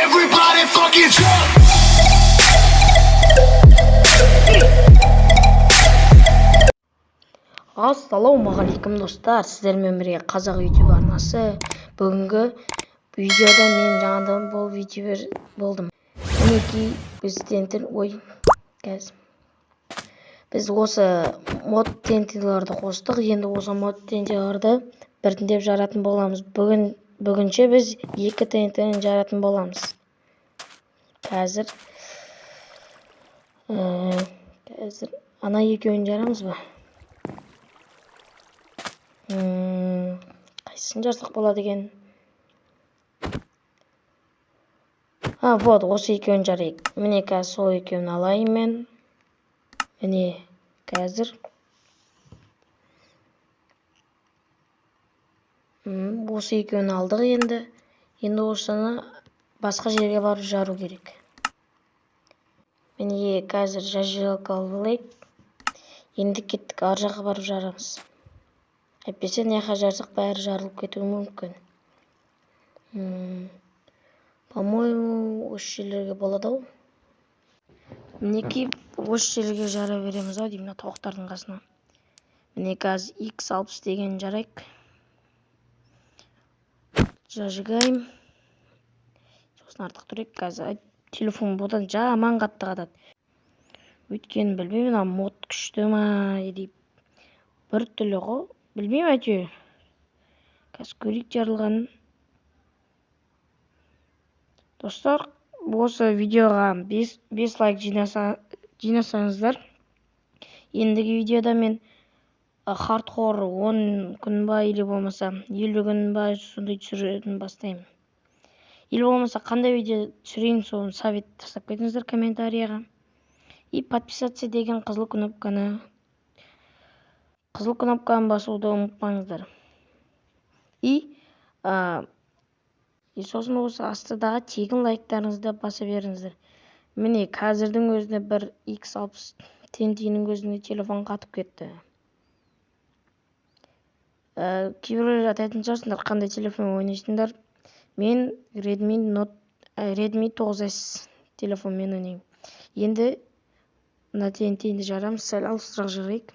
Everybody fucking jump. Ассалаумағалейкум достар, сіздермен бірге қазақ YouTube арнасы. Бүгінгі видеода мен жаңадан бұл видео болдым. Мінекей біз тентін біз осы мод тентиларды қостық. Енді осы мод тентиларды біртіндеп жаратын боламыз. Бүгінше біз екі тентini жаратын боламыз. Қазір ана екеуін жарамыз ба? Қайсысын жарсақ болады екен? Вот, осы екеуін жарайық. Міне қазір сол екеуін алайын мен. Міне қазір. Осы екеуін алдық енді. Енді осыны басқа жерге барып жару керек. Міне қазір жажылық алайық. Енді кеттік, ар жаққа барып жарамыз. Әйтпесе неға жарсақ бәрі жарылып кетуі мүмкін. По-моему, осы жерлерге болады ау. Мінекей осы жерлерге жара береміз ау деймін, тауықтардың қасына. Міне қазір X60 деген жарайық. Зажигаем. Сосын артық тұрайық. Қазір телефон бұдан жаман қатты қатады. Өйткені білмеймін, мод күшті ма, или бір түрлі ғой. Білмеймін әйтеуір. Қазір көрейік жарылғанын. Достар, осы видеоға 5 лайк жинасаңыздар. Ендігі видеода мен хардкор 10 күн ба, или болмаса 50 күн ба, сондай түсіретін бастаймын. Или болмаса қандай видео түсірейін, соны совет тастап кетіңіздер комментарияға. И подписаться деген қызыл кнопканы басуды ұмытпаңыздар. И сосын осы астыдағы тегін лайктарыңызды баса беріңіздер. Міне қазірдің өзінде бір X60 тентінің өзінде телефон қатып кетті. Кейбіреулер атайтын шығарсыңдар, қандай телефон ойнайсыңдар. Мен Redmi 9S телефонмен ойнаймын. Енді мына тентиді жарамыз, сәл алыстырақ жарайық.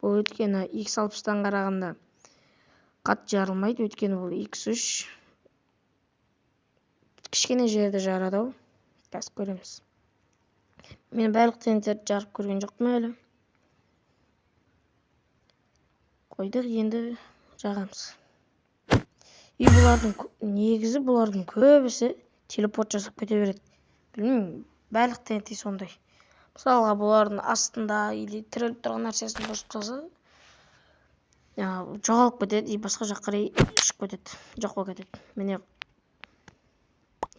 Бұл өткені X60-тан қарағанда қатты жарылмайды, өткені бұл X3 кішкене жерді жарады ау. Қазір көреміз. Мен барлық тенттерді жарып көрген жоқпын әлі. Қойдық, енді жағамыз. И негізі бұлардың көбісі телепорт жасап кете береді. Білмеймін, барлық тенти сондай. Мысалға бұлардың астында или тіріліп тұрған нәрсесін қосып салса, жоғалып кетеді, и басқа жаққа қарай шығып кетеді, жоқ болып кетеді. Міне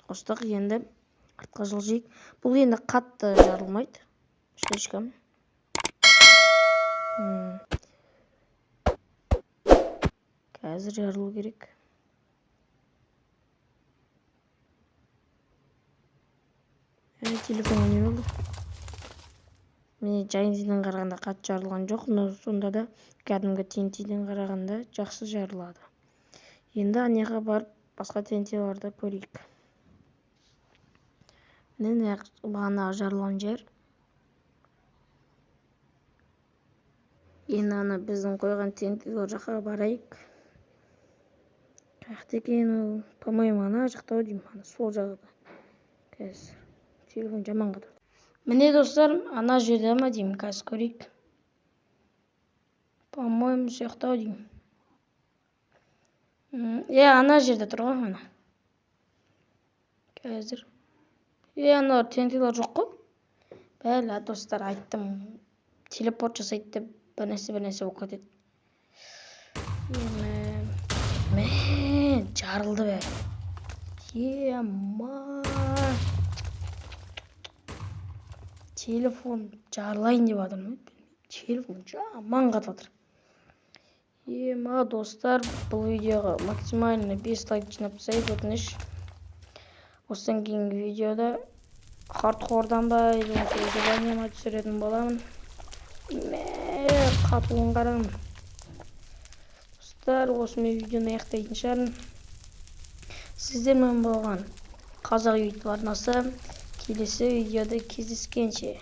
қостық, енді артқа жылжиық. Бұл енді қатты жарылмайды. Слишком. Қазір жарылу керек. Телефон не болды? Міне жайынден қарағанда қатты жарылған жоқ, но сонда да кәдімгі тентиден қарағанда жақсы жарылады. Енді анеға барып басқа тентиларды көрейік. Міне бағана жарылған жер. Енді ана біздің қойған тентилер жаққа барайық. Қаяқта екен, по-моему, ана жақта деймін, сол жағда. Қазір телефон жаман қатады. Міне достар, ана жерде ма деймін, қазір көрейік. По-моему, сояқта деймін. Ана жерде тұр ғой, ана. Қазір. Ана тентилер жоқ қой. Бәлі, достар, айттым. Телепорт жасайды деп бір нәрсе болып кетеді. Жарылды бәрі. Телефон жарылайын деп адым. Телефон жаман қатып жатыр. Достар, бұл видеоға максимально 5 лайк жинап тастайық, өтініш. Осыдан кейінгі видеода хардкордан ба, или видеоға түсіретін боламын. Қатуын қарағым. Достар, осымен видеоны аяқтайтын шығармын. Сіздермен болған Қазақ YouTube арнасы келесі видеода кездескенше.